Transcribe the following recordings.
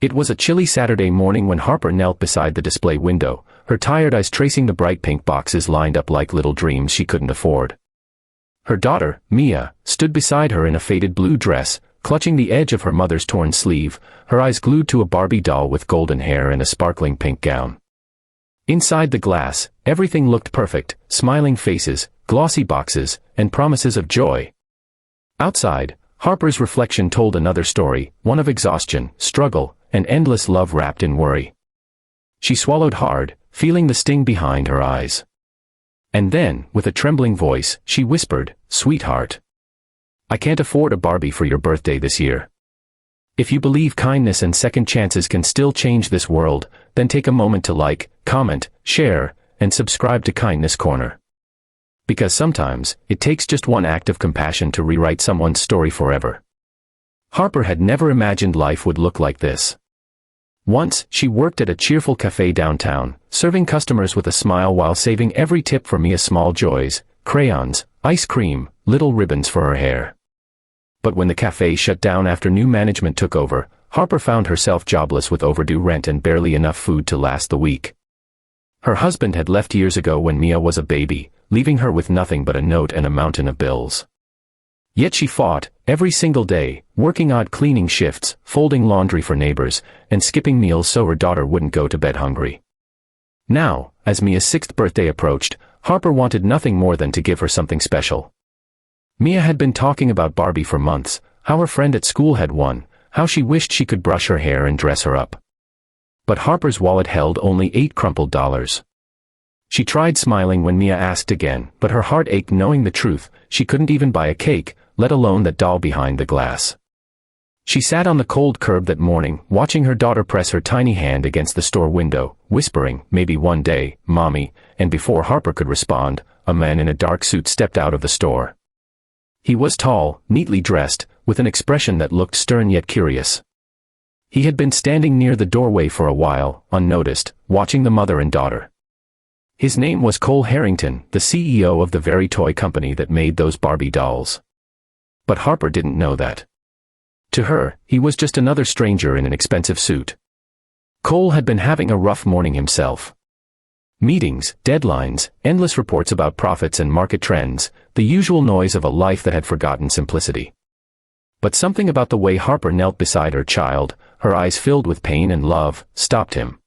It was a chilly Saturday morning when Harper knelt beside the display window, her tired eyes tracing the bright pink boxes lined up like little dreams she couldn't afford. Her daughter, Mia, stood beside her in a faded blue dress, clutching the edge of her mother's torn sleeve, her eyes glued to a Barbie doll with golden hair and a sparkling pink gown. Inside the glass, everything looked perfect, smiling faces, glossy boxes, and promises of joy. Outside, Harper's reflection told another story, one of exhaustion, struggle, and endless love wrapped in worry. She swallowed hard, feeling the sting behind her eyes. And then, with a trembling voice, she whispered, "Sweetheart, I can't afford a Barbie for your birthday this year. If you believe kindness and second chances can still change this world, then take a moment to like, comment, share, and subscribe to Kindness Corner. Because sometimes, it takes just one act of compassion to rewrite someone's story forever." Harper had never imagined life would look like this. Once, she worked at a cheerful cafe downtown, serving customers with a smile while saving every tip for Mia's small joys, crayons, ice cream, little ribbons for her hair. But when the cafe shut down after new management took over, Harper found herself jobless with overdue rent and barely enough food to last the week. Her husband had left years ago when Mia was a baby, leaving her with nothing but a note and a mountain of bills. Yet she fought, every single day, working odd cleaning shifts, folding laundry for neighbors, and skipping meals so her daughter wouldn't go to bed hungry. Now, as Mia's 6th birthday approached, Harper wanted nothing more than to give her something special. Mia had been talking about Barbie for months, how her friend at school had won, how she wished she could brush her hair and dress her up. But Harper's wallet held only 8 crumpled dollars. She tried smiling when Mia asked again, but her heart ached knowing the truth, she couldn't even buy a cake, let alone that doll behind the glass. She sat on the cold curb that morning, watching her daughter press her tiny hand against the store window, whispering, "Maybe one day, Mommy," and before Harper could respond, a man in a dark suit stepped out of the store. He was tall, neatly dressed, with an expression that looked stern yet curious. He had been standing near the doorway for a while, unnoticed, watching the mother and daughter. His name was Cole Harrington, the CEO of the very toy company that made those Barbie dolls. But Harper didn't know that. To her, he was just another stranger in an expensive suit. Cole had been having a rough morning himself. Meetings, deadlines, endless reports about profits and market trends, the usual noise of a life that had forgotten simplicity. But something about the way Harper knelt beside her child, her eyes filled with pain and love, stopped him.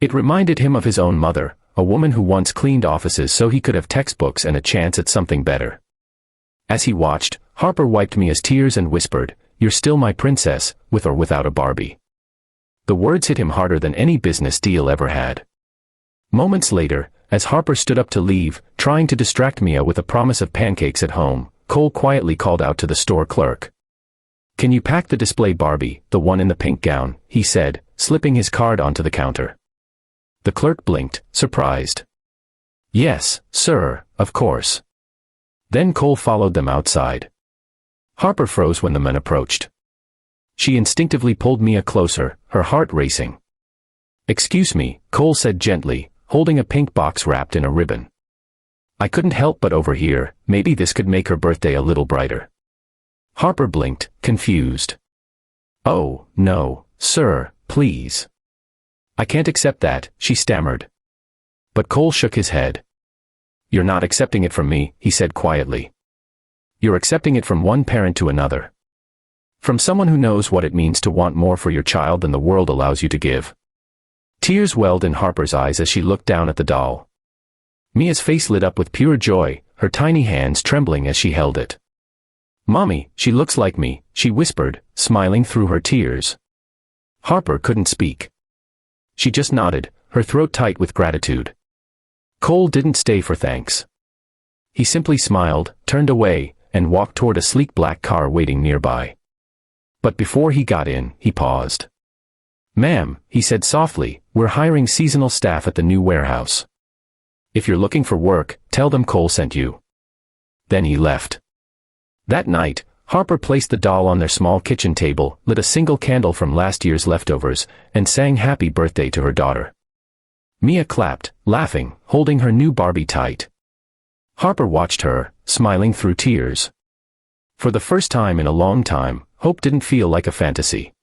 It reminded him of his own mother, a woman who once cleaned offices so he could have textbooks and a chance at something better. As he watched, Harper wiped Mia's tears and whispered, "You're still my princess, with or without a Barbie." The words hit him harder than any business deal ever had. Moments later, as Harper stood up to leave, trying to distract Mia with a promise of pancakes at home, Cole quietly called out to the store clerk. "Can you pack the display Barbie, the one in the pink gown?" he said, slipping his card onto the counter. The clerk blinked, surprised. "Yes, sir, of course." Then Cole followed them outside. Harper froze when the men approached. She instinctively pulled Mia closer, her heart racing. "Excuse me," Cole said gently, holding a pink box wrapped in a ribbon. "I couldn't help but overhear, maybe this could make her birthday a little brighter." Harper blinked, confused. "Oh, no, sir, please. I can't accept that," she stammered. But Cole shook his head. "You're not accepting it from me," he said quietly. "You're accepting it from one parent to another. From someone who knows what it means to want more for your child than the world allows you to give." Tears welled in Harper's eyes as she looked down at the doll. Mia's face lit up with pure joy, her tiny hands trembling as she held it. "Mommy, she looks like me," she whispered, smiling through her tears. Harper couldn't speak. She just nodded, her throat tight with gratitude. Cole didn't stay for thanks. He simply smiled, turned away, and walked toward a sleek black car waiting nearby. But before he got in, he paused. "Ma'am," he said softly, "we're hiring seasonal staff at the new warehouse. If you're looking for work, tell them Cole sent you." Then he left. That night, Harper placed the doll on their small kitchen table, lit a single candle from last year's leftovers, and sang happy birthday to her daughter. Mia clapped, laughing, holding her new Barbie tight. Harper watched her, smiling through tears. For the first time in a long time, hope didn't feel like a fantasy.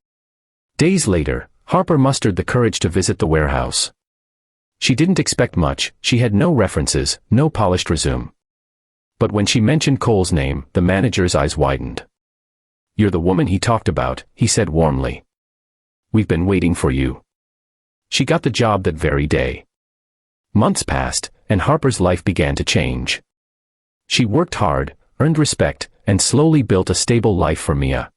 Days later, Harper mustered the courage to visit the warehouse. She didn't expect much, she had no references, no polished resume. But when she mentioned Cole's name, the manager's eyes widened. "You're the woman he talked about," he said warmly. "We've been waiting for you." She got the job that very day. Months passed, and Harper's life began to change. She worked hard, earned respect, and slowly built a stable life for Mia.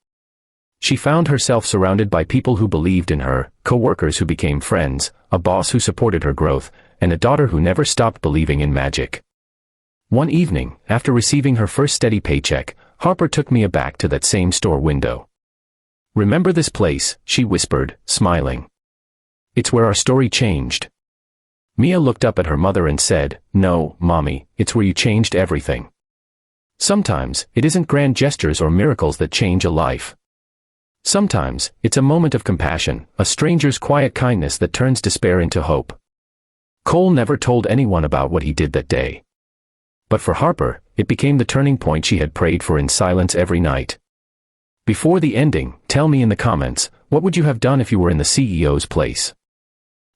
She found herself surrounded by people who believed in her, co-workers who became friends, a boss who supported her growth, and a daughter who never stopped believing in magic. One evening, after receiving her first steady paycheck, Harper took Mia back to that same store window. "Remember this place?" she whispered, smiling. "It's where our story changed." Mia looked up at her mother and said, "No, Mommy, it's where you changed everything." Sometimes, it isn't grand gestures or miracles that change a life. Sometimes, it's a moment of compassion, a stranger's quiet kindness that turns despair into hope. Cole never told anyone about what he did that day. But for Harper, it became the turning point she had prayed for in silence every night. Before the ending, tell me in the comments, what would you have done if you were in the CEO's place?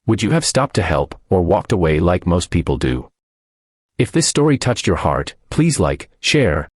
Would you have stopped to help, or walked away like most people do? If this story touched your heart, please like, share,